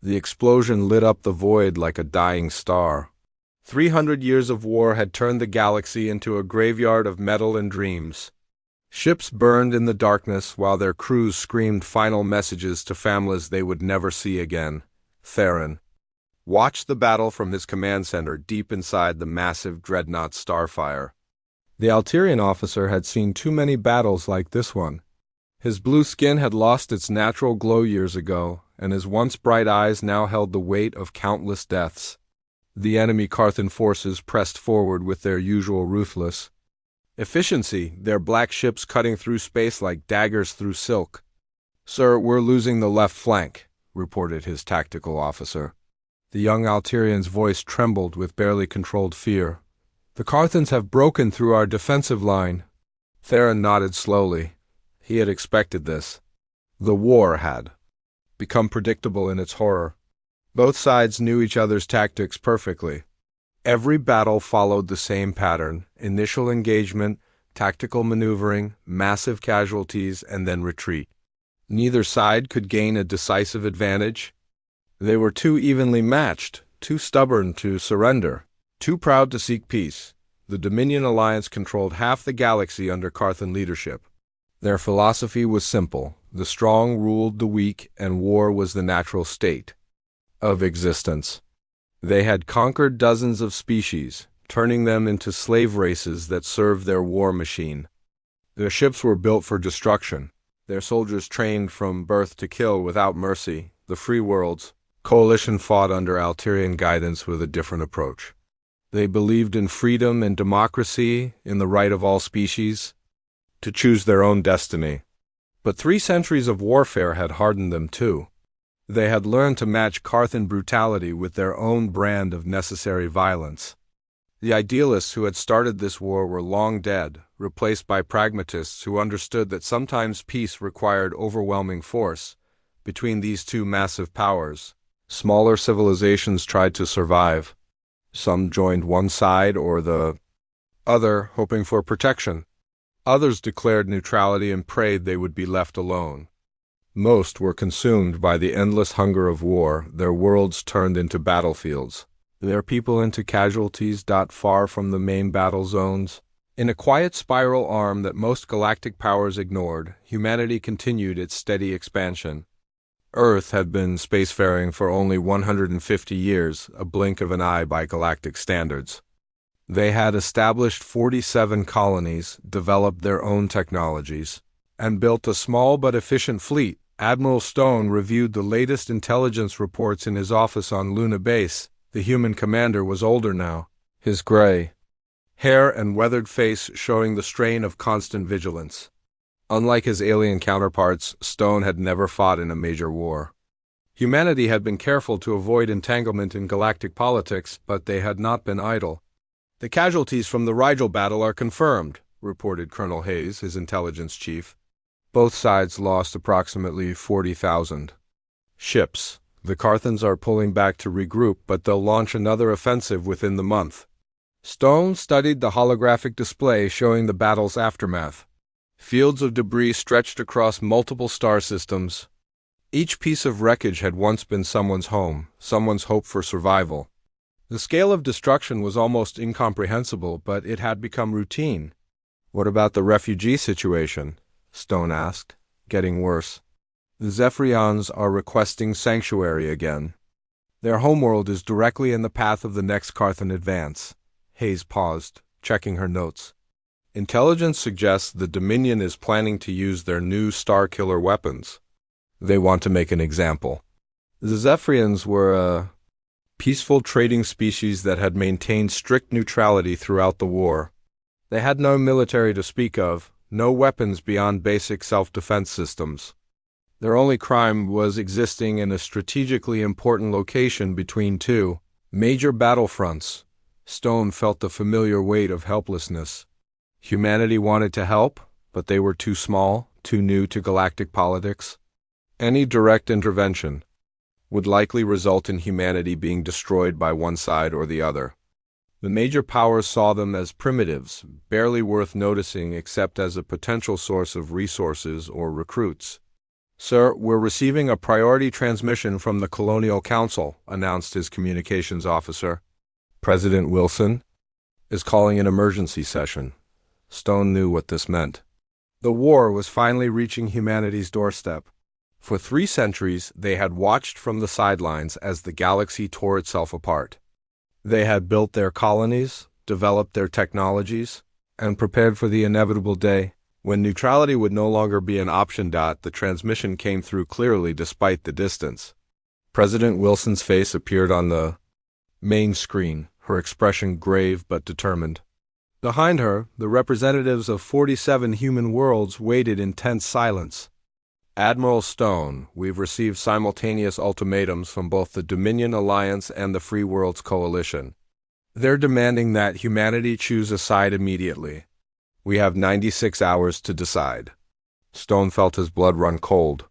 The explosion lit up the void like a dying star. 300 years of war had turned the galaxy into a graveyard of metal and dreams. Ships burned in the darkness while their crews screamed final messages to families they would never see again. Theron watched the battle from his command center deep inside the massive dreadnought Starfire. The Alterian officer had seen too many battles like this one. His blue skin had lost its natural glow years ago, and his once bright eyes now held the weight of countless deaths. The enemy Carthan forces pressed forward with their usual ruthless efficiency, their black ships cutting through space like daggers through silk. "Sir, we're losing the left flank," reported his tactical officer. The young Alterian's voice trembled with barely controlled fear. "The Carthans have broken through our defensive line." Theron nodded slowly. He had expected this. The war had become predictable in its horror. Both sides knew each other's tactics perfectly. Every battle followed the same pattern: initial engagement, tactical maneuvering, massive casualties, and then retreat. Neither side could gain a decisive advantage. They were too evenly matched, too stubborn to surrender, too proud to seek peace. The Dominion Alliance controlled half the galaxy under Carthan leadership. Their philosophy was simple: the strong ruled the weak, and war was the natural state of existence. They had conquered dozens of species, turning them into slave races that served their war machine. Their ships were built for destruction, their soldiers trained from birth to kill without mercy. The free world's coalition fought under Alterian guidance with a different approach. They believed in freedom and democracy, in the right of all species to choose their own destiny. But 3 centuries of warfare had hardened them too. They had learned to match Carthan brutality with their own brand of necessary violence. The idealists who had started this war were long dead, replaced by pragmatists who understood that sometimes peace required overwhelming force. Between these two massive powers, smaller civilizations tried to survive. Some joined one side or the other, hoping for protection. Others declared neutrality and prayed they would be left alone. Most were consumed by the endless hunger of war, their worlds turned into battlefields, their people into casualties far from the main battle zones. In a quiet spiral arm that most galactic powers ignored, humanity continued its steady expansion. Earth had been spacefaring for only 150 years, a blink of an eye by galactic standards. They had established 47 colonies, developed their own technologies, and built a small but efficient fleet. Admiral Stone reviewed the latest intelligence reports in his office on Luna Base. The human commander was older now, his gray hair and weathered face showing the strain of constant vigilance. Unlike his alien counterparts, Stone had never fought in a major war. Humanity had been careful to avoid entanglement in galactic politics, but they had not been idle. "The casualties from the Rigel battle are confirmed," reported Colonel Hayes, his intelligence chief. "Both sides lost approximately 40,000 ships. The Carthans are pulling back to regroup, but they'll launch another offensive within the month." Stone studied the holographic display showing the battle's aftermath. Fields of debris stretched across multiple star systems. Each piece of wreckage had once been someone's home, someone's hope for survival. The scale of destruction was almost incomprehensible, but it had become routine. "What about the refugee situation?" Stone asked. "Getting worse. The Zephyrians are requesting sanctuary again. Their homeworld is directly in the path of the next Carthan advance." Hayes paused, checking her notes. "Intelligence suggests the Dominion is planning to use their new star-killer weapons. They want to make an example." The Zephyrians were a peaceful trading species that had maintained strict neutrality throughout the war. They had no military to speak of, no weapons beyond basic self-defense systems. Their only crime was existing in a strategically important location between 2 major battlefronts. Stone felt the familiar weight of helplessness. Humanity wanted to help, but they were too small, too new to galactic politics. Any direct intervention would likely result in humanity being destroyed by one side or the other. The major powers saw them as primitives, barely worth noticing except as a potential source of resources or recruits. Sir, we're receiving a priority transmission from the Colonial Council, announced his communications officer. President Wilson is calling an emergency session. Stone knew what this meant. The war was finally reaching humanity's doorstep. For 3 centuries, they had watched from the sidelines as the galaxy tore itself apart. They had built their colonies, developed their technologies, and prepared for the inevitable day when neutrality would no longer be an option. The transmission came through clearly despite the distance. President Wilson's face appeared on the main screen, her expression grave but determined. Behind her, the representatives of 47 human worlds waited in tense silence. Admiral Stone, we've received simultaneous ultimatums from both the Dominion Alliance and the Free Worlds Coalition. They're demanding that humanity choose a side immediately. We have 96 hours to decide. Stone felt his blood run cold.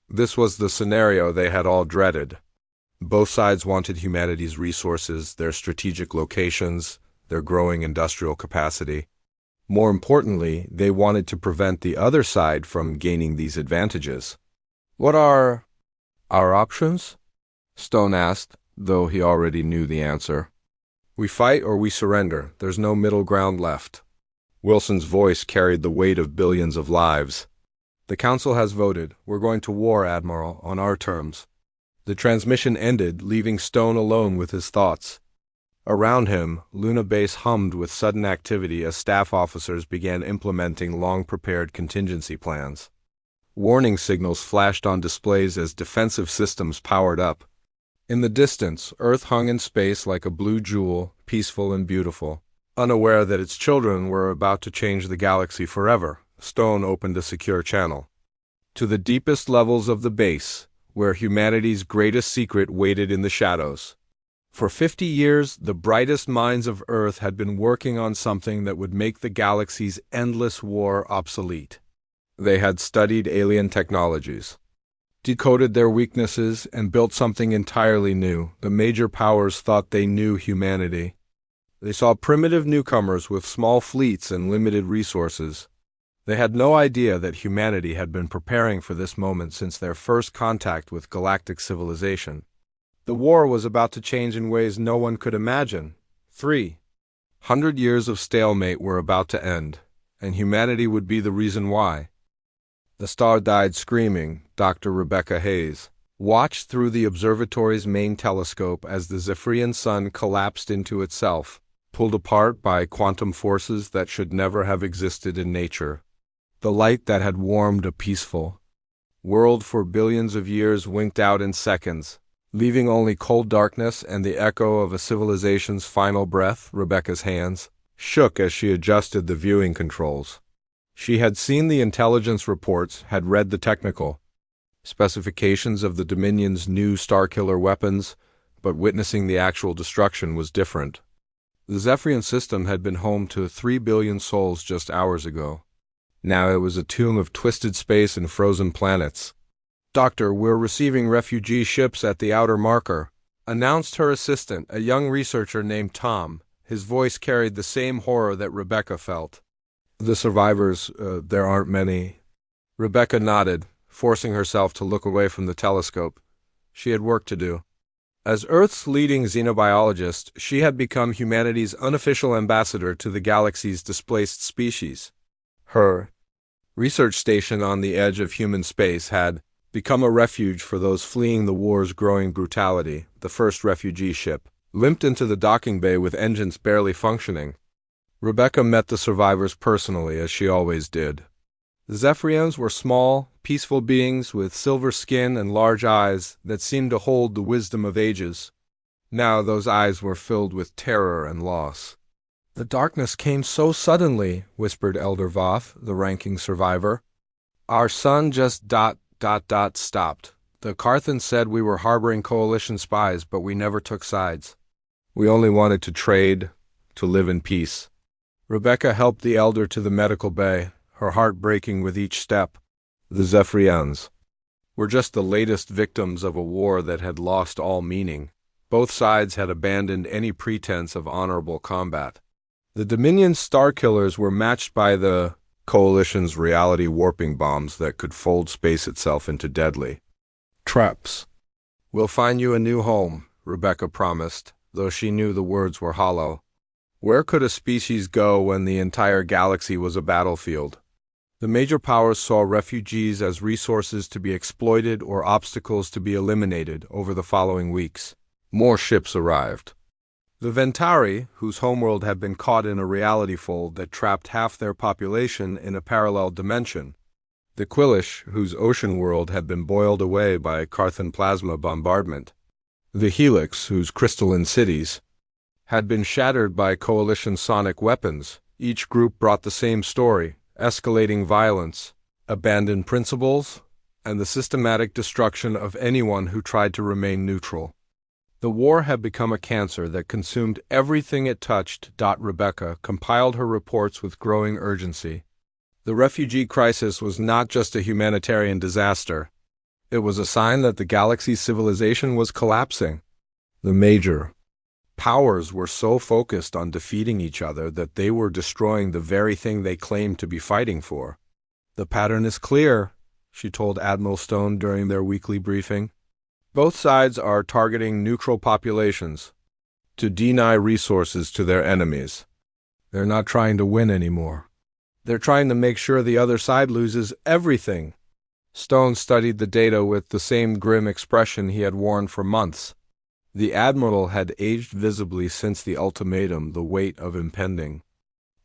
This was the scenario they had all dreaded. Both sides wanted humanity's resources, their strategic locations, their growing industrial capacity. More importantly, they wanted to prevent the other side from gaining these advantages. What are our options? Stone asked, though he already knew the answer. We fight or we surrender. There's no middle ground left. Wilson's voice carried the weight of billions of lives. The Council has voted. We're going to war, Admiral, on our terms. The transmission ended, leaving Stone alone with his thoughts. Around him, Luna Base hummed with sudden activity as staff officers began implementing long-prepared contingency plans. Warning signals flashed on displays as defensive systems powered up. In the distance, Earth hung in space like a blue jewel, peaceful and beautiful. Unaware that its children were about to change the galaxy forever, Stone opened a secure channel to the deepest levels of the base, where humanity's greatest secret waited in the shadows. For 50 years, the brightest minds of Earth had been working on something that would make the galaxy's endless war obsolete. They had studied alien technologies, decoded their weaknesses, and built something entirely new. The major powers thought they knew humanity. They saw primitive newcomers with small fleets and limited resources. They had no idea that humanity had been preparing for this moment since their first contact with galactic civilization. The war was about to change in ways no one could imagine. 300 years of stalemate were about to end, and humanity would be the reason why. The star died screaming. Dr. Rebecca Hayes watched through the observatory's main telescope as the Zephyrian sun collapsed into itself, pulled apart by quantum forces that should never have existed in nature. The light that had warmed a peaceful world for billions of years winked out in seconds, leaving only cold darkness and the echo of a civilization's final breath. Rebecca's hands shook as she adjusted the viewing controls. She had seen the intelligence reports, had read the technical specifications of the Dominion's new Starkiller weapons, but witnessing the actual destruction was different. The Zephyrian system had been home to 3 billion souls just hours ago. Now it was a tomb of twisted space and frozen planets. Doctor, we're receiving refugee ships at the outer marker, announced her assistant, a young researcher named Tom. His voice carried the same horror that Rebecca felt. The survivors, there aren't many. Rebecca nodded, forcing herself to look away from the telescope. She had work to do. As Earth's leading xenobiologist, she had become humanity's unofficial ambassador to the galaxy's displaced species. Her research station on the edge of human space had become a refuge for those fleeing the war's growing brutality. The first refugee ship limped into the docking bay with engines barely functioning. Rebecca met the survivors personally, as she always did. The Zephyrians were small, peaceful beings with silver skin and large eyes that seemed to hold the wisdom of ages. Now those eyes were filled with terror and loss. The darkness came so suddenly, whispered Elder Voth, the ranking survivor. Our sun just stopped. The Carthans said we were harboring coalition spies, but we never took sides. We only wanted to trade, to live in peace. Rebecca helped the elder to the medical bay, her heart breaking with each step. The Zephyrians were just the latest victims of a war that had lost all meaning. Both sides had abandoned any pretense of honorable combat. The Dominion's Starkillers were matched by the Coalition's reality warping bombs that could fold space itself into deadly traps. "We'll find you a new home," Rebecca promised, though she knew the words were hollow. Where could a species go when the entire galaxy was a battlefield? The major powers saw refugees as resources to be exploited or obstacles to be eliminated over the following weeks. More ships arrived. The Ventari, whose homeworld had been caught in a reality fold that trapped half their population in a parallel dimension. The Quillish, whose ocean world had been boiled away by Carthan plasma bombardment. The Helix, whose crystalline cities had been shattered by coalition sonic weapons. Each group brought the same story: escalating violence, abandoned principles, and the systematic destruction of anyone who tried to remain neutral. The war had become a cancer that consumed everything it touched. Rebecca compiled her reports with growing urgency. The refugee crisis was not just a humanitarian disaster. It was a sign that the galaxy's civilization was collapsing. The major powers were so focused on defeating each other that they were destroying the very thing they claimed to be fighting for. "The pattern is clear," she told Admiral Stone during their weekly briefing. "Both sides are targeting neutral populations to deny resources to their enemies. They're not trying to win anymore. They're trying to make sure the other side loses everything." Stone studied the data with the same grim expression he had worn for months. The Admiral had aged visibly since the ultimatum, the weight of impending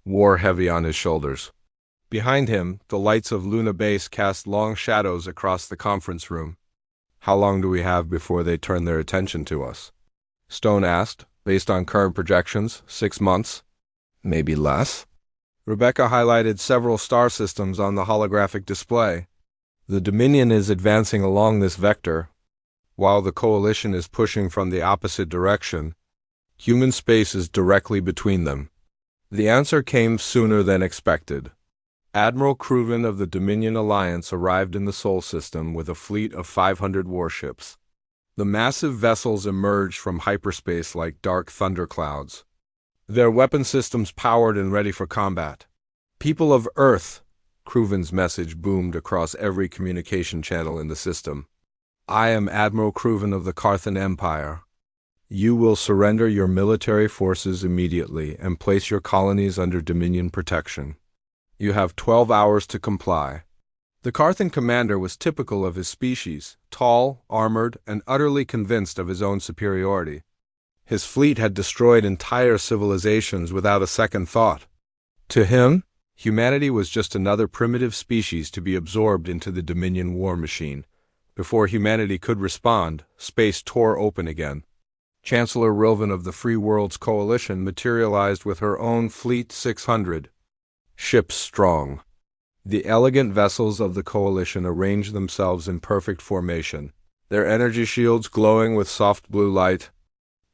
war heavy on his shoulders. Behind him, the lights of Luna Base cast long shadows across the conference room. "How long do we have before they turn their attention to us?" Stone asked. "Based on current projections, 6 months. Maybe less." Rebecca highlighted several star systems on the holographic display. "The Dominion is advancing along this vector, while the Coalition is pushing from the opposite direction. Human space is directly between them." The answer came sooner than expected. Admiral Cruvin of the Dominion Alliance arrived in the Sol system with a fleet of 500 warships. The massive vessels emerged from hyperspace like dark thunderclouds, their weapon systems powered and ready for combat. "People of Earth," Cruvin's message boomed across every communication channel in the system. "I am Admiral Cruvin of the Carthan Empire. You will surrender your military forces immediately and place your colonies under Dominion protection. You have 12 hours to comply." The Carthan commander was typical of his species, tall, armored, and utterly convinced of his own superiority. His fleet had destroyed entire civilizations without a second thought. To him, humanity was just another primitive species to be absorbed into the Dominion war machine. Before humanity could respond, space tore open again. Chancellor Rilvan of the Free Worlds Coalition materialized with her own Fleet 600 ships strong. The elegant vessels of the Coalition arranged themselves in perfect formation, their energy shields glowing with soft blue light.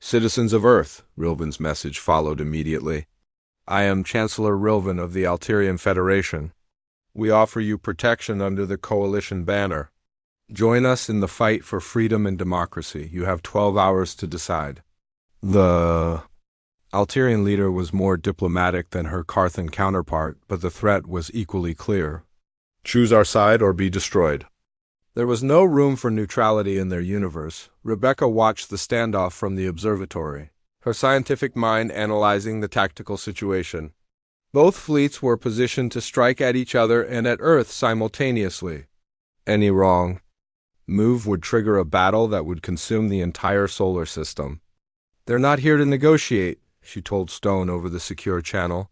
"Citizens of Earth," Rilvan's message followed immediately. "I am Chancellor Rilvan of the Alterian Federation. We offer you protection under the Coalition banner. Join us in the fight for freedom and democracy. You have 12 hours to decide." The Alterian leader was more diplomatic than her Carthan counterpart, but the threat was equally clear. "Choose our side or be destroyed." There was no room for neutrality in their universe. Rebecca watched the standoff from the observatory, her scientific mind analyzing the tactical situation. Both fleets were positioned to strike at each other and at Earth simultaneously. Any wrong move would trigger a battle that would consume the entire solar system. "They're not here to negotiate," she told Stone over the secure channel.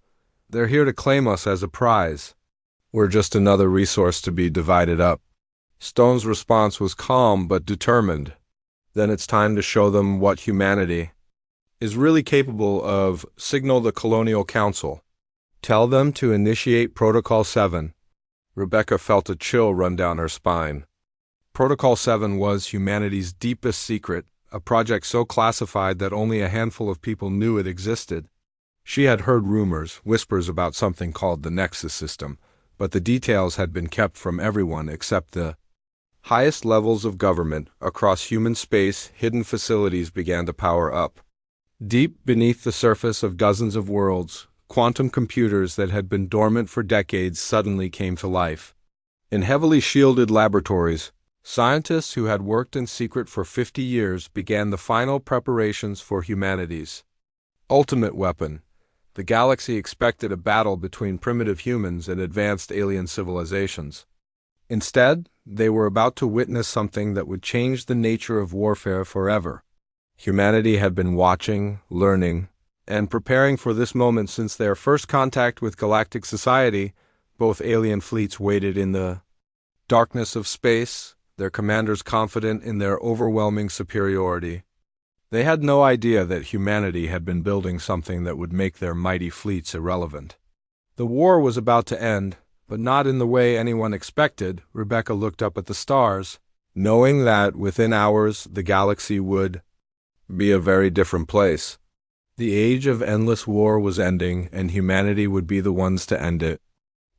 "They're here to claim us as a prize. We're just another resource to be divided up." Stone's response was calm but determined. "Then it's time to show them what humanity is really capable of. Signal the Colonial Council. Tell them to initiate Protocol 7. Rebecca felt a chill run down her spine. Protocol 7 was humanity's deepest secret, a project so classified that only a handful of people knew it existed. She had heard rumors, whispers about something called the Nexus system, but the details had been kept from everyone except the highest levels of government. Across human space, hidden facilities began to power up. Deep beneath the surface of dozens of worlds, quantum computers that had been dormant for decades suddenly came to life. In heavily shielded laboratories, scientists who had worked in secret for 50 years began the final preparations for humanity's ultimate weapon. The galaxy expected a battle between primitive humans and advanced alien civilizations. Instead, they were about to witness something that would change the nature of warfare forever. Humanity had been watching, learning, and preparing for this moment since their first contact with galactic society. Both alien fleets waited in the darkness of space, their commanders confident in their overwhelming superiority. They had no idea that humanity had been building something that would make their mighty fleets irrelevant. The war was about to end, but not in the way anyone expected. Rebecca looked up at the stars, knowing that within hours the galaxy would be a very different place. The age of endless war was ending, and humanity would be the ones to end it.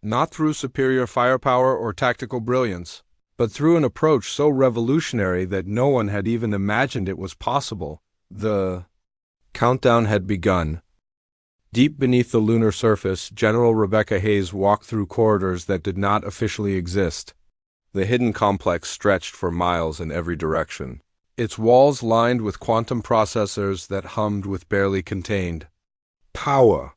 Not through superior firepower or tactical brilliance, but through an approach so revolutionary that no one had even imagined it was possible. The countdown had begun. Deep beneath the lunar surface, General Rebecca Hayes walked through corridors that did not officially exist. The hidden complex stretched for miles in every direction, its walls lined with quantum processors that hummed with barely contained power.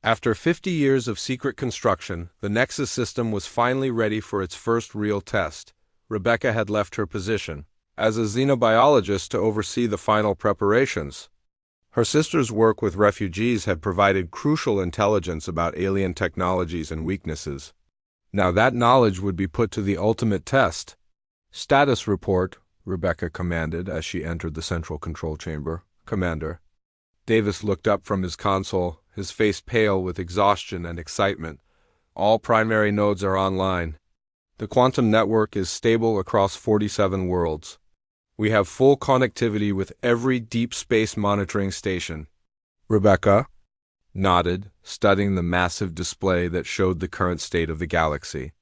After 50 years of secret construction, the Nexus system was finally ready for its first real test. Rebecca had left her position as a xenobiologist to oversee the final preparations. Her sister's work with refugees had provided crucial intelligence about alien technologies and weaknesses. Now that knowledge would be put to the ultimate test. "Status report," Rebecca commanded as she entered the central control chamber. "Commander." Davis looked up from his console, his face pale with exhaustion and excitement. "All primary nodes are online. The quantum network is stable across 47 worlds. We have full connectivity with every deep space monitoring station." Rebecca nodded, studying the massive display that showed the current state of the galaxy.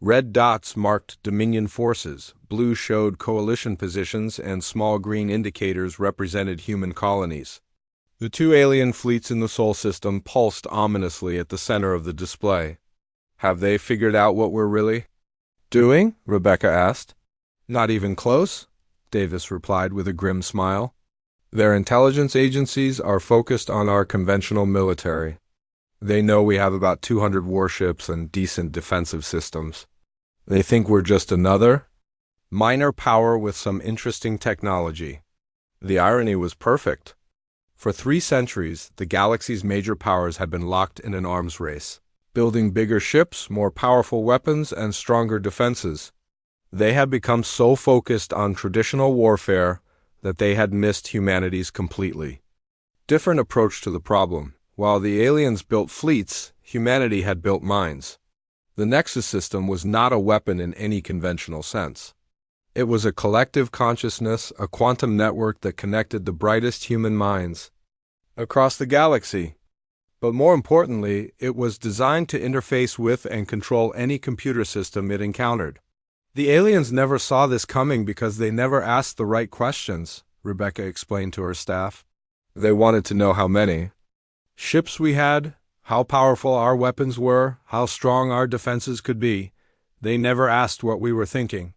Red dots marked Dominion forces, blue showed coalition positions, and small green indicators represented human colonies. The two alien fleets in the Sol system pulsed ominously at the center of the display. "Have they figured out what we're really doing?" Rebecca asked. "Not even close," Davis replied with a grim smile. "Their intelligence agencies are focused on our conventional military. They know we have about 200 warships and decent defensive systems. They think we're just another minor power with some interesting technology." The irony was perfect. For 3 centuries, the galaxy's major powers had been locked in an arms race, building bigger ships, more powerful weapons, and stronger defenses. They had become so focused on traditional warfare that they had missed humanity's completely different approach to the problem. While the aliens built fleets, humanity had built minds. The Nexus system was not a weapon in any conventional sense. It was a collective consciousness, a quantum network that connected the brightest human minds across the galaxy. But more importantly, it was designed to interface with and control any computer system it encountered. The aliens never saw this coming because they never asked the right questions, Rebecca explained to her staff. They wanted to know how many ships we had, how powerful our weapons were, how strong our defenses could be. They never asked what we were thinking.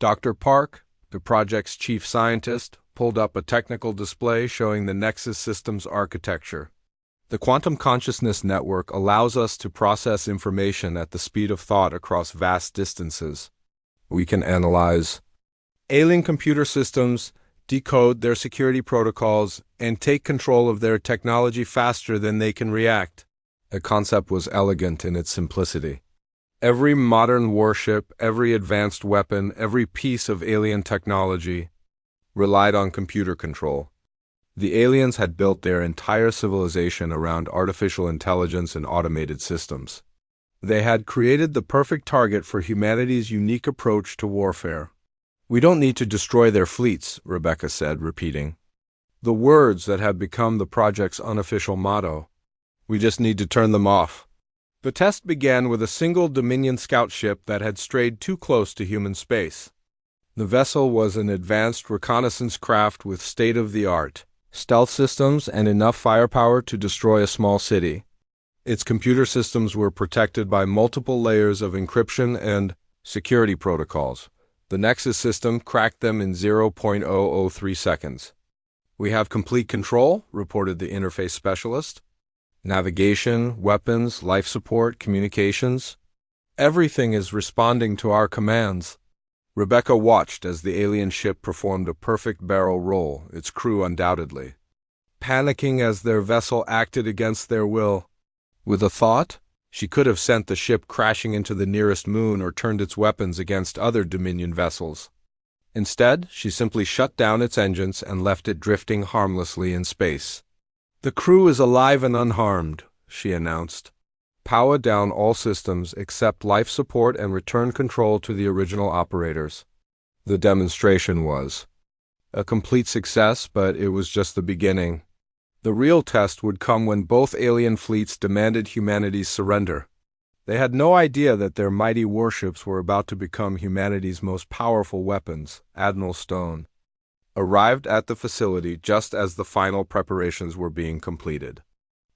Dr. Park, the project's chief scientist, pulled up a technical display showing the Nexus system's architecture. The quantum consciousness network allows us to process information at the speed of thought across vast distances. We can analyze alien computer systems, decode their security protocols, and take control of their technology faster than they can react. The concept was elegant in its simplicity. Every modern warship, every advanced weapon, every piece of alien technology relied on computer control. The aliens had built their entire civilization around artificial intelligence and automated systems. They had created the perfect target for humanity's unique approach to warfare. "We don't need to destroy their fleets," Rebecca said, repeating the words that had become the project's unofficial motto. "We just need to turn them off." The test began with a single Dominion scout ship that had strayed too close to human space. The vessel was an advanced reconnaissance craft with state-of-the-art stealth systems and enough firepower to destroy a small city. Its computer systems were protected by multiple layers of encryption and security protocols. The Nexus system cracked them in 0.003 seconds. "We have complete control," reported the interface specialist. "Navigation, weapons, life support, communications. Everything is responding to our commands." Rebecca watched as the alien ship performed a perfect barrel roll, its crew undoubtedly panicking as their vessel acted against their will. With a thought, she could have sent the ship crashing into the nearest moon or turned its weapons against other Dominion vessels. Instead, she simply shut down its engines and left it drifting harmlessly in space. "The crew is alive and unharmed," she announced. "Power down all systems except life support and return control to the original operators." The demonstration was a complete success, but it was just the beginning. The real test would come when both alien fleets demanded humanity's surrender. They had no idea that their mighty warships were about to become humanity's most powerful weapons. Admiral Stone arrived at the facility just as the final preparations were being completed.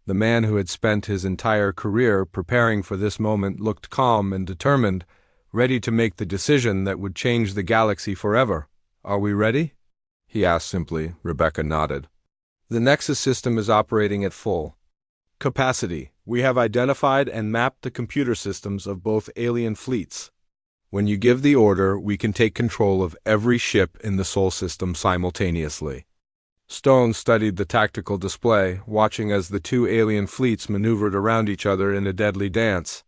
The man who had spent his entire career preparing for this moment looked calm and determined, ready to make the decision that would change the galaxy forever. "Are we ready?" he asked simply. Rebecca nodded. "The Nexus system is operating at full capacity. We have identified and mapped the computer systems of both alien fleets. When you give the order, we can take control of every ship in the Sol system simultaneously." Stone studied the tactical display, watching as the two alien fleets maneuvered around each other in a deadly dance.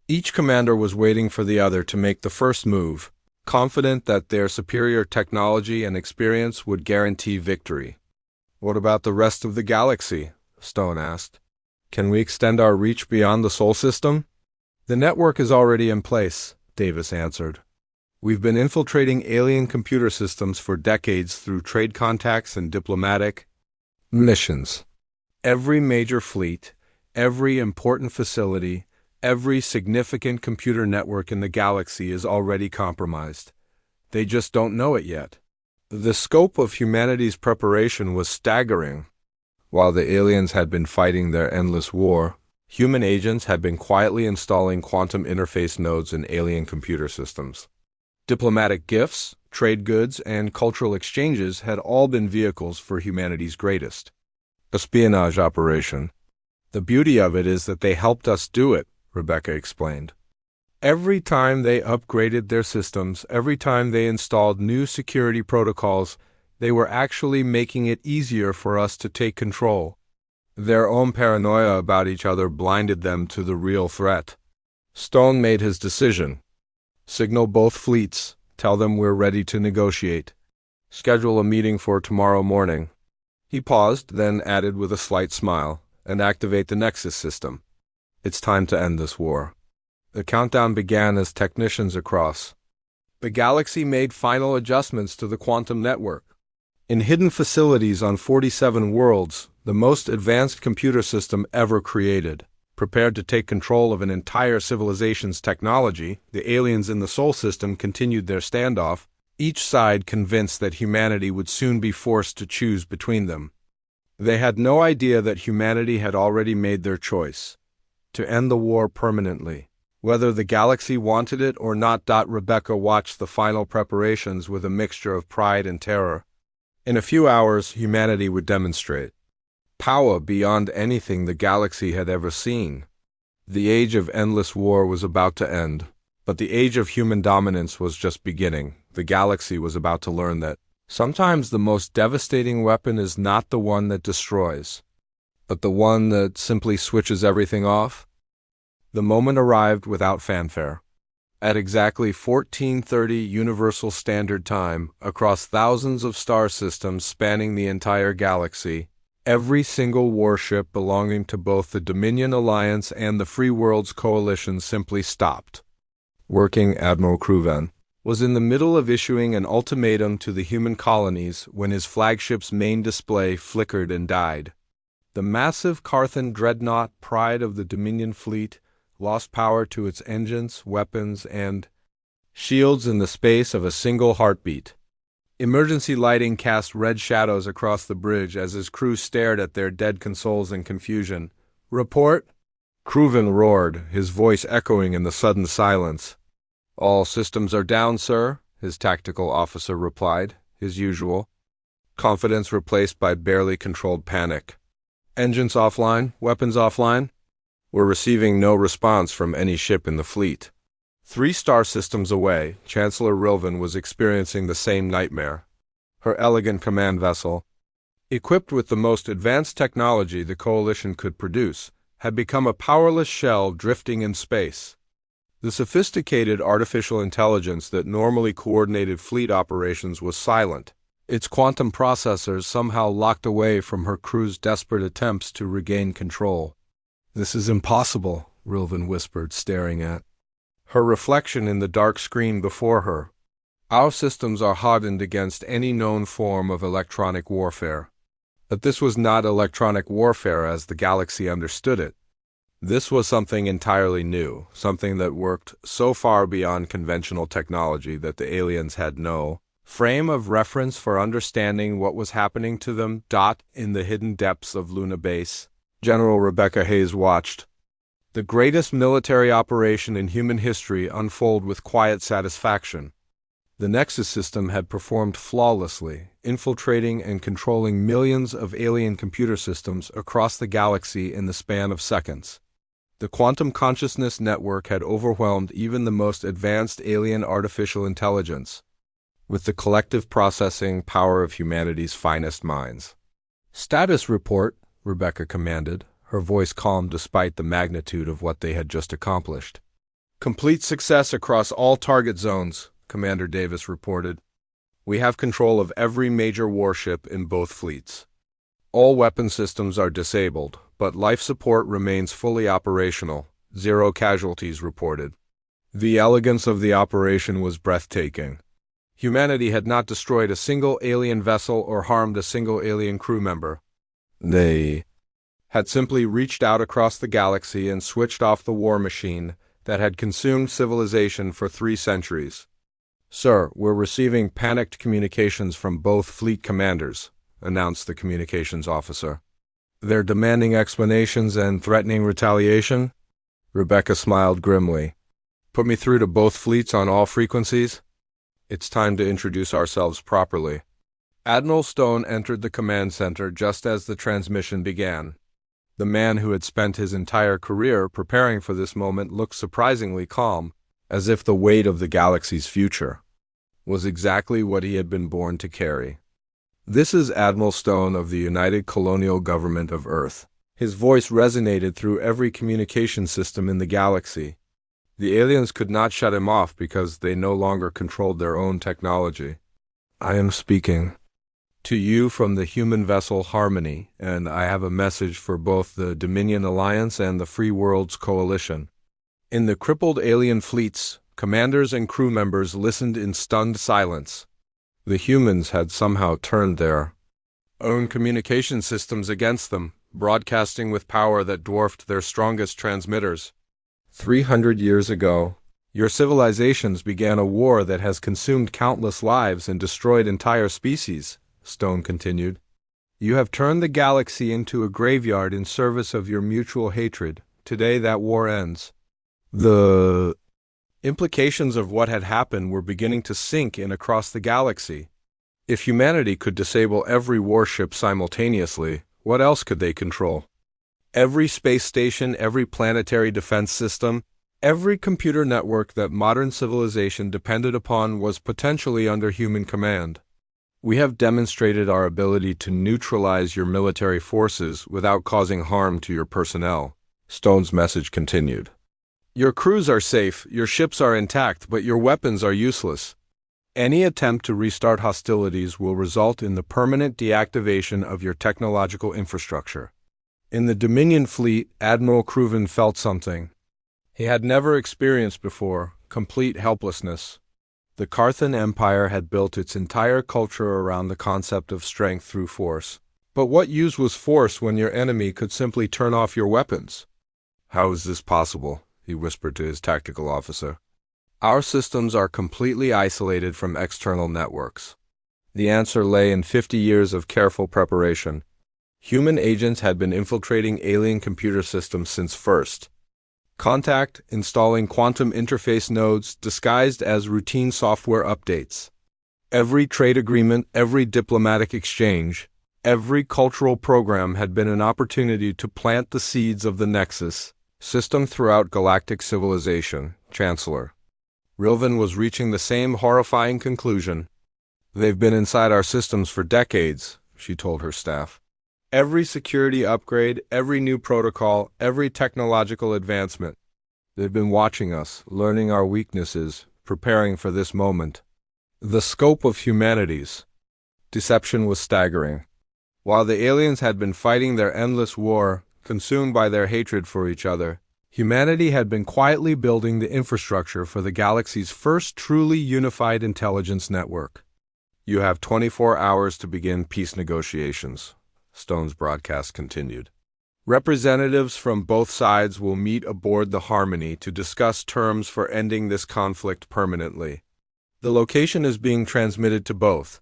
Each commander was waiting for the other to make the first move, confident that their superior technology and experience would guarantee victory. "What about the rest of the galaxy?" Stone asked. "Can we extend our reach beyond the Sol system?" "The network is already in place," Davis answered. "We've been infiltrating alien computer systems for decades through trade contacts and diplomatic missions. Every major fleet, every important facility, every significant computer network in the galaxy is already compromised. They just don't know it yet." The scope of humanity's preparation was staggering. While the aliens had been fighting their endless war, human agents had been quietly installing quantum interface nodes in alien computer systems. Diplomatic gifts, trade goods, and cultural exchanges had all been vehicles for humanity's greatest espionage operation. "The beauty of it is that they helped us do it," Rebecca explained. "Every time they upgraded their systems, every time they installed new security protocols, they were actually making it easier for us to take control. Their own paranoia about each other blinded them to the real threat." Stone made his decision. "Signal both fleets. Tell them we're ready to negotiate. Schedule a meeting for tomorrow morning." He paused, then added with a slight smile, "And activate the Nexus system. It's time to end this war." The countdown began as technicians across the galaxy made final adjustments to the quantum network. In hidden facilities on 47 worlds, the most advanced computer system ever created, prepared to take control of an entire civilization's technology, the aliens in the Sol system continued their standoff, each side convinced that humanity would soon be forced to choose between them. They had no idea that humanity had already made their choice: to end the war permanently. Whether the galaxy wanted it or not. Rebecca watched the final preparations with a mixture of pride and terror. In a few hours, humanity would demonstrate power beyond anything the galaxy had ever seen. The age of endless war was about to end, but the age of human dominance was just beginning. The galaxy was about to learn that sometimes the most devastating weapon is not the one that destroys, but the one that simply switches everything off. The moment arrived without fanfare. At exactly 14:30 Universal Standard Time, across thousands of star systems spanning the entire galaxy, every single warship belonging to both the Dominion Alliance and the Free Worlds Coalition simply stopped. Working Admiral Cruven was in the middle of issuing an ultimatum to the human colonies when his flagship's main display flickered and died. The massive Carthan dreadnought, pride of the Dominion fleet, lost power to its engines, weapons, and shields in the space of a single heartbeat. Emergency lighting cast red shadows across the bridge as his crew stared at their dead consoles in confusion. "Report," Crewven roared, his voice echoing in the sudden silence. "All systems are down, sir," his tactical officer replied, his usual confidence replaced by barely controlled panic. "Engines offline, weapons offline. We're receiving no response from any ship in the fleet." 3 star systems away, Chancellor Rilvan was experiencing the same nightmare. Her elegant command vessel, equipped with the most advanced technology the Coalition could produce, had become a powerless shell drifting in space. The sophisticated artificial intelligence that normally coordinated fleet operations was silent, its quantum processors somehow locked away from her crew's desperate attempts to regain control. "This is impossible," Rilvan whispered, staring at her reflection in the dark screen before her. "Our systems are hardened against any known form of electronic warfare." But this was not electronic warfare as the galaxy understood it. This was something entirely new, something that worked so far beyond conventional technology that the aliens had no frame of reference for understanding what was happening to them. In the hidden depths of Luna Base, General Rebecca Hayes watched the greatest military operation in human history unfold with quiet satisfaction. The Nexus system had performed flawlessly, infiltrating and controlling millions of alien computer systems across the galaxy in the span of seconds. The quantum consciousness network had overwhelmed even the most advanced alien artificial intelligence, with the collective processing power of humanity's finest minds. "Status report," Rebecca commanded, her voice calm despite the magnitude of what they had just accomplished. "Complete success across all target zones," Commander Davis reported. "We have control of every major warship in both fleets. All weapon systems are disabled, but life support remains fully operational. 0 casualties reported." The elegance of the operation was breathtaking. Humanity had not destroyed a single alien vessel or harmed a single alien crew member. They had simply reached out across the galaxy and switched off the war machine that had consumed civilization for 3 centuries. "Sir, we're receiving panicked communications from both fleet commanders," announced the communications officer. "They're demanding explanations and threatening retaliation?" Rebecca smiled grimly. "Put me through to both fleets on all frequencies." "It's time to introduce ourselves properly." Admiral Stone entered the command center just as the transmission began. The man who had spent his entire career preparing for this moment looked surprisingly calm, as if the weight of the galaxy's future was exactly what he had been born to carry. "This is Admiral Stone of the United Colonial Government of Earth." His voice resonated through every communication system in the galaxy. The aliens could not shut him off because they no longer controlled their own technology. "I am speaking to you from the human vessel Harmony, and I have a message for both the Dominion Alliance and the Free Worlds Coalition." In the crippled alien fleets, commanders and crew members listened in stunned silence. The humans had somehow turned their own communication systems against them, broadcasting with power that dwarfed their strongest transmitters. 300 years ago, your civilizations began a war that has consumed countless lives and destroyed entire species, Stone continued. "You have turned the galaxy into a graveyard in service of your mutual hatred. Today that war ends." The implications of what had happened were beginning to sink in across the galaxy. If humanity could disable every warship simultaneously, what else could they control? Every space station, every planetary defense system, every computer network that modern civilization depended upon was potentially under human command. "We have demonstrated our ability to neutralize your military forces without causing harm to your personnel," Stone's message continued. "Your crews are safe, your ships are intact, but your weapons are useless. Any attempt to restart hostilities will result in the permanent deactivation of your technological infrastructure." In the Dominion fleet, Admiral Crewven felt something he had never experienced before: complete helplessness. The Carthan Empire had built its entire culture around the concept of strength through force. But what use was force when your enemy could simply turn off your weapons? "How is this possible?" he whispered to his tactical officer. "Our systems are completely isolated from external networks." The answer lay in 50 years of careful preparation. Human agents had been infiltrating alien computer systems since first contact, installing quantum interface nodes disguised as routine software updates. Every trade agreement, every diplomatic exchange, every cultural program had been an opportunity to plant the seeds of the Nexus system throughout galactic civilization. Chancellor Rilvan was reaching the same horrifying conclusion. They've been inside our systems for decades, she told her staff. Every security upgrade, every new protocol, every technological advancement. They've been watching us, learning our weaknesses, preparing for this moment. The scope of humanity's deception was staggering. While the aliens had been fighting their endless war, consumed by their hatred for each other, humanity had been quietly building the infrastructure for the galaxy's first truly unified intelligence network. You have 24 hours to begin peace negotiations, Stone's broadcast continued. Representatives from both sides will meet aboard the Harmony to discuss terms for ending this conflict permanently. The location is being transmitted to both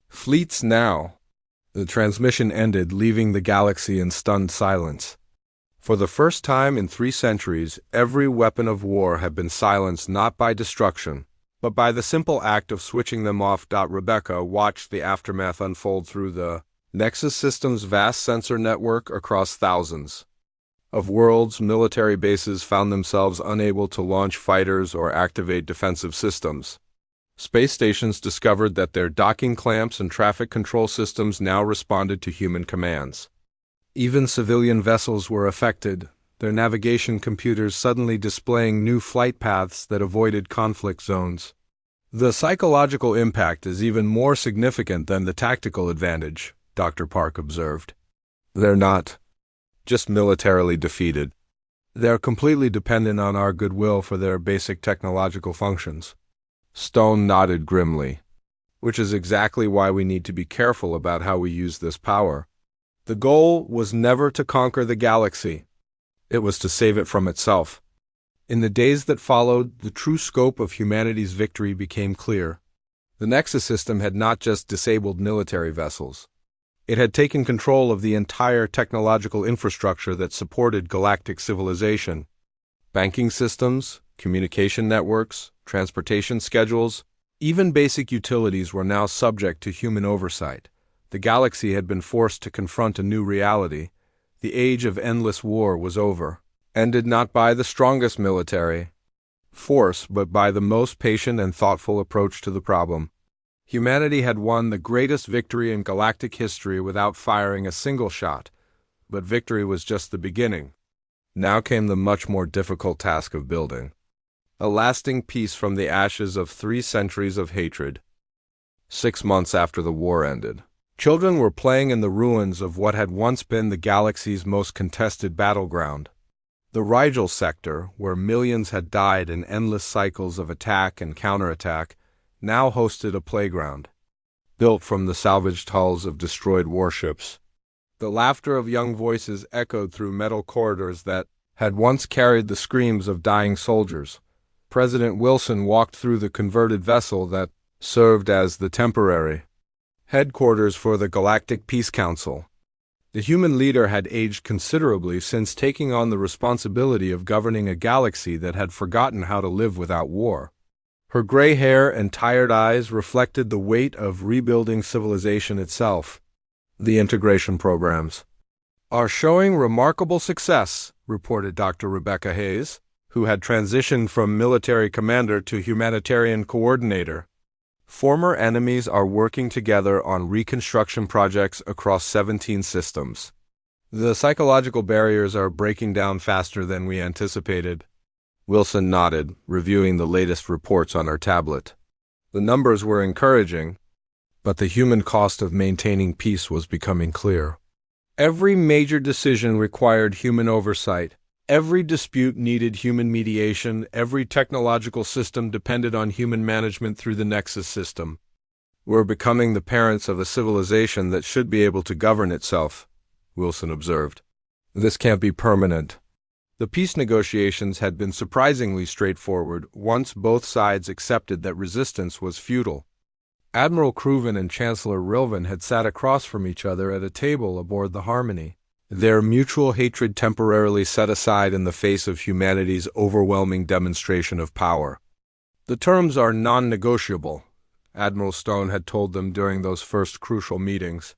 fleets now. The transmission ended, leaving the galaxy in stunned silence. For the first time in 3 centuries, every weapon of war had been silenced not by destruction, but by the simple act of switching them off. Rebecca watched the aftermath unfold through the Nexus system's vast sensor network across thousands of worlds. Military bases found themselves unable to launch fighters or activate defensive systems. Space stations discovered that their docking clamps and traffic control systems now responded to human commands. Even civilian vessels were affected, their navigation computers suddenly displaying new flight paths that avoided conflict zones. The psychological impact is even more significant than the tactical advantage, Dr. Park observed. They're not just militarily defeated. They're completely dependent on our goodwill for their basic technological functions. Stone nodded grimly. Which is exactly why we need to be careful about how we use this power. The goal was never to conquer the galaxy. It was to save it from itself. In the days that followed, the true scope of humanity's victory became clear. The Nexus system had not just disabled military vessels. It had taken control of the entire technological infrastructure that supported galactic civilization. Banking systems, communication networks, transportation schedules, even basic utilities were now subject to human oversight. The galaxy had been forced to confront a new reality. The age of endless war was over, ended not by the strongest military force, but by the most patient and thoughtful approach to the problem. Humanity had won the greatest victory in galactic history without firing a single shot, but victory was just the beginning. Now came the much more difficult task of building a lasting peace from the ashes of 3 centuries of hatred. 6 months after the war ended, children were playing in the ruins of what had once been the galaxy's most contested battleground. The Rigel sector, where millions had died in endless cycles of attack and counterattack, now hosted a playground, built from the salvaged hulls of destroyed warships. The laughter of young voices echoed through metal corridors that had once carried the screams of dying soldiers. President Wilson walked through the converted vessel that served as the temporary headquarters for the Galactic Peace Council. The human leader had aged considerably since taking on the responsibility of governing a galaxy that had forgotten how to live without war. Her gray hair and tired eyes reflected the weight of rebuilding civilization itself. The integration programs are showing remarkable success, reported Dr. Rebecca Hayes, who had transitioned from military commander to humanitarian coordinator. Former enemies are working together on reconstruction projects across 17 systems. The psychological barriers are breaking down faster than we anticipated. Wilson nodded, reviewing the latest reports on her tablet. The numbers were encouraging, but the human cost of maintaining peace was becoming clear. Every major decision required human oversight. Every dispute needed human mediation. Every technological system depended on human management through the Nexus system. We're becoming the parents of a civilization that should be able to govern itself, Wilson observed. This can't be permanent. The peace negotiations had been surprisingly straightforward once both sides accepted that resistance was futile. Admiral Cruvin and Chancellor Rilvan had sat across from each other at a table aboard the Harmony, their mutual hatred temporarily set aside in the face of humanity's overwhelming demonstration of power. "The terms are non-negotiable," Admiral Stone had told them during those first crucial meetings.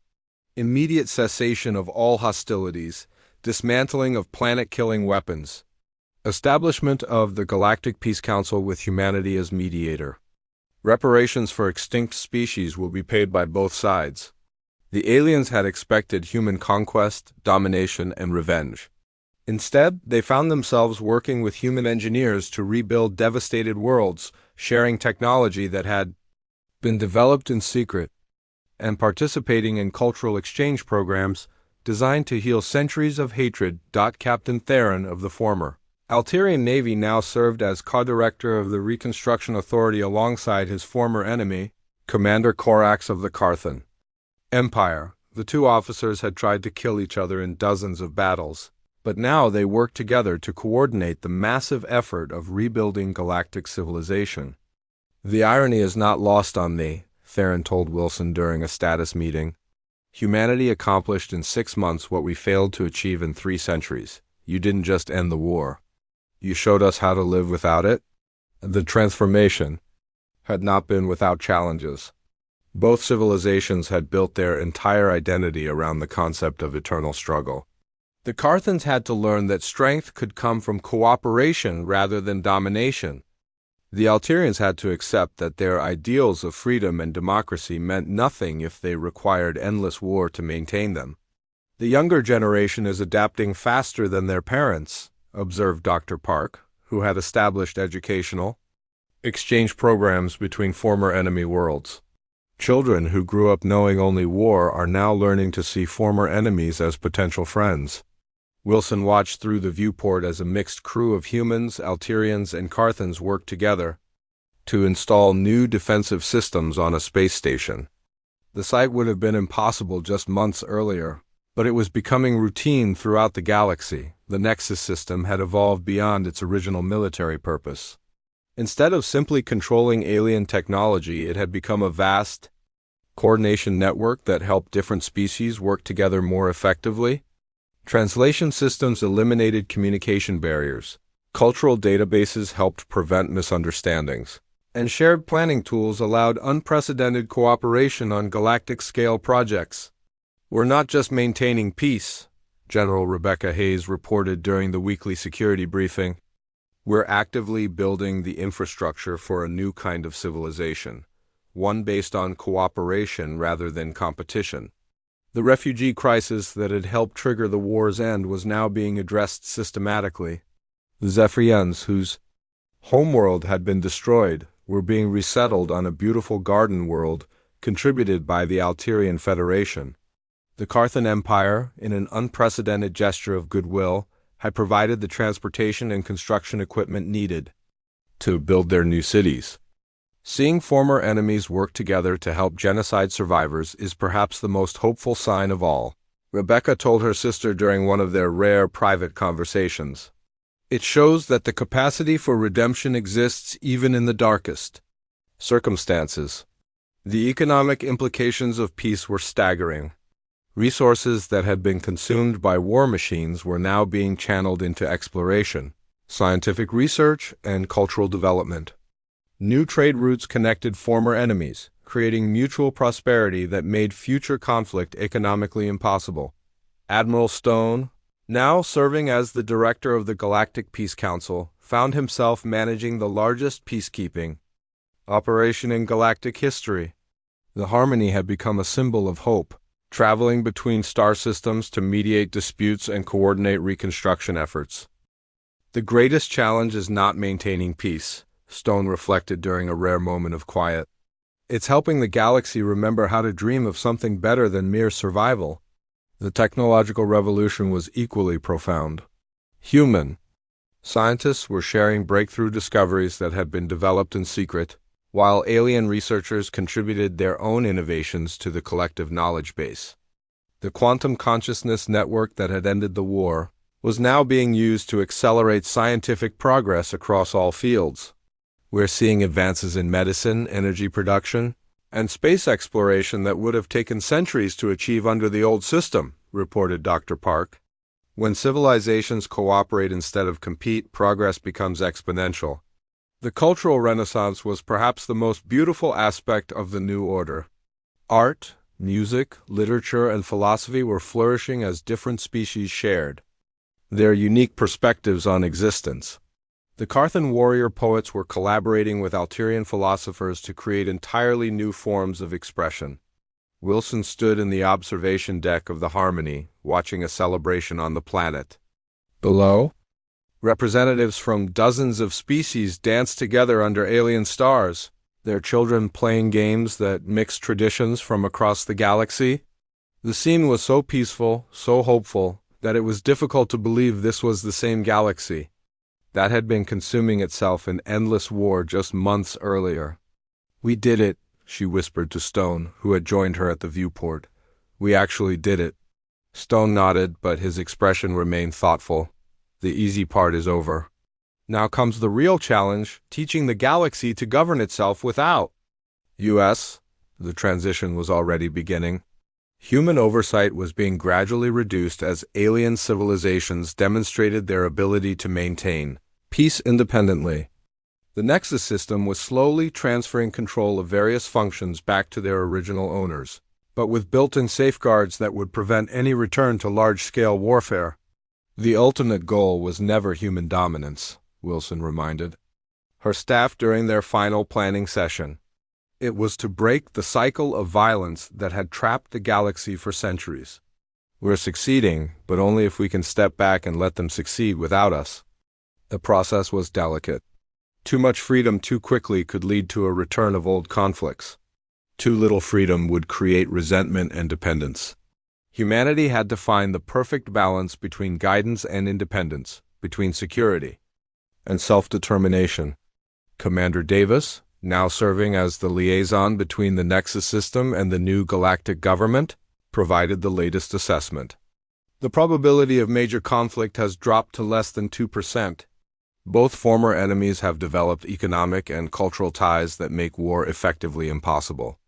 "Immediate cessation of all hostilities, dismantling of planet-killing weapons, establishment of the Galactic Peace Council with humanity as mediator. Reparations for extinct species will be paid by both sides." The aliens had expected human conquest, domination, and revenge. Instead, they found themselves working with human engineers to rebuild devastated worlds, sharing technology that had been developed in secret, and participating in cultural exchange programs designed to heal centuries of hatred. Captain Theron of the former Alterian Navy now served as co-director of the Reconstruction Authority alongside his former enemy, Commander Corax of the Carthan Empire. The two officers had tried to kill each other in dozens of battles, but now they worked together to coordinate the massive effort of rebuilding galactic civilization. "The irony is not lost on me," Theron told Wilson during a status meeting. "Humanity accomplished in 6 months what we failed to achieve in 3 centuries. You didn't just end the war. You showed us how to live without it." The transformation had not been without challenges. Both civilizations had built their entire identity around the concept of eternal struggle. The Carthans had to learn that strength could come from cooperation rather than domination. The Alterians had to accept that their ideals of freedom and democracy meant nothing if they required endless war to maintain them. "The younger generation is adapting faster than their parents," observed Dr. Park, who had established educational exchange programs between former enemy worlds. "Children who grew up knowing only war are now learning to see former enemies as potential friends." Wilson watched through the viewport as a mixed crew of humans, Alterians, and Carthans worked together to install new defensive systems on a space station. The sight would have been impossible just months earlier, but it was becoming routine throughout the galaxy. The Nexus system had evolved beyond its original military purpose. Instead of simply controlling alien technology, it had become a vast coordination network that helped different species work together more effectively. Translation systems eliminated communication barriers, cultural databases helped prevent misunderstandings, and shared planning tools allowed unprecedented cooperation on galactic-scale projects. "We're not just maintaining peace," General Rebecca Hayes reported during the weekly security briefing. "We're actively building the infrastructure for a new kind of civilization, one based on cooperation rather than competition." The refugee crisis that had helped trigger the war's end was now being addressed systematically. The Zephyrians, whose homeworld had been destroyed, were being resettled on a beautiful garden world contributed by the Alterian Federation. The Carthan Empire, in an unprecedented gesture of goodwill, had provided the transportation and construction equipment needed to build their new cities. Seeing former enemies work together to help genocide survivors is perhaps the most hopeful sign of all, Rebecca told her sister during one of their rare private conversations. "It shows that the capacity for redemption exists even in the darkest circumstances." The economic implications of peace were staggering. Resources that had been consumed by war machines were now being channeled into exploration, scientific research, and cultural development. New trade routes connected former enemies, creating mutual prosperity that made future conflict economically impossible. Admiral Stone, now serving as the director of the Galactic Peace Council, found himself managing the largest peacekeeping operation in galactic history. The Harmony had become a symbol of hope, traveling between star systems to mediate disputes and coordinate reconstruction efforts. "The greatest challenge is not maintaining peace," Stone reflected during a rare moment of quiet. "It's helping the galaxy remember how to dream of something better than mere survival." The technological revolution was equally profound. Human scientists were sharing breakthrough discoveries that had been developed in secret, while alien researchers contributed their own innovations to the collective knowledge base. The quantum consciousness network that had ended the war was now being used to accelerate scientific progress across all fields. We're seeing advances in medicine, energy production, And space exploration that would have taken centuries to achieve under the old system, reported Dr. Park. When civilizations cooperate instead of compete, progress becomes exponential. The Cultural Renaissance was perhaps the most beautiful aspect of the new order. Art, music, literature, and philosophy were flourishing as different species shared their unique perspectives on existence. The Carthan warrior poets were collaborating with Alterian philosophers to create entirely new forms of expression. Wilson stood in the observation deck of the Harmony, watching a celebration on the planet. Below, representatives from dozens of species danced together under alien stars, their children playing games that mixed traditions from across the galaxy. The scene was so peaceful, so hopeful, that it was difficult to believe this was the same galaxy that had been consuming itself in endless war just months earlier. "We did it," she whispered to Stone, who had joined her at the viewport. "We actually did it." Stone nodded, but his expression remained thoughtful. "The easy part is over. Now comes the real challenge, teaching the galaxy to govern itself without U.S. The transition was already beginning. Human oversight was being gradually reduced as alien civilizations demonstrated their ability to maintain peace independently. The Nexus system was slowly transferring control of various functions back to their original owners, but with built-in safeguards that would prevent any return to large-scale warfare. The ultimate goal was never human dominance, Wilson reminded her staff during their final planning session. It was to break the cycle of violence that had trapped the galaxy for centuries. "We're succeeding, but only if we can step back and let them succeed without us." The process was delicate. Too much freedom too quickly could lead to a return of old conflicts. Too little freedom would create resentment and dependence. Humanity had to find the perfect balance between guidance and independence, between security and self-determination. Commander Davis, now serving as the liaison between the Nexus system and the new galactic government, provided the latest assessment. The probability of major conflict has dropped to less than 2%. Both former enemies have developed economic and cultural ties that make war effectively impossible.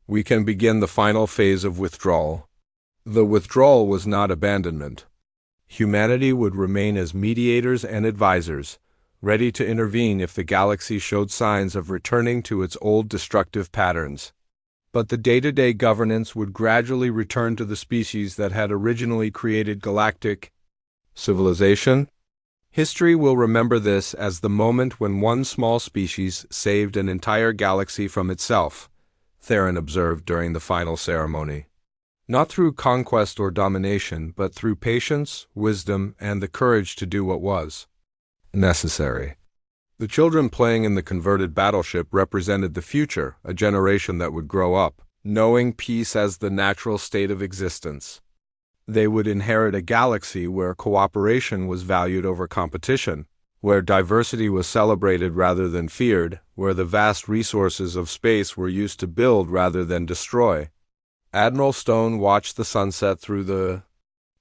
We can begin the final phase of withdrawal. The withdrawal was not abandonment. Humanity would remain as mediators and advisors, ready to intervene if the galaxy showed signs of returning to its old destructive patterns. But the day-to-day governance would gradually return to the species that had originally created galactic civilization. History will remember this as the moment when one small species saved an entire galaxy from itself, Theron observed during the final ceremony. Not through conquest or domination, but through patience, wisdom, and the courage to do what was necessary. The children playing in the converted battleship represented the future, a generation that would grow up, knowing peace as the natural state of existence. They would inherit a galaxy where cooperation was valued over competition, where diversity was celebrated rather than feared, where the vast resources of space were used to build rather than destroy. Admiral Stone watched the sunset through the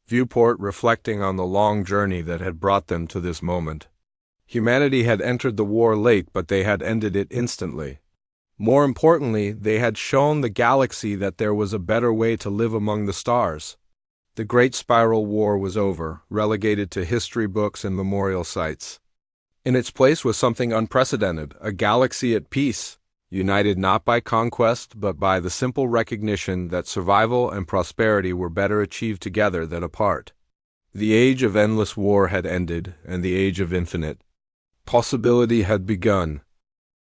viewport, reflecting on the long journey that had brought them to this moment. Humanity had entered the war late, but they had ended it instantly. More importantly, they had shown the galaxy that there was a better way to live among the stars. The Great Spiral War was over, relegated to history books and memorial sites. In its place was something unprecedented, a galaxy at peace, united not by conquest, but by the simple recognition that survival and prosperity were better achieved together than apart. The age of endless war had ended, and the age of infinite possibility had begun.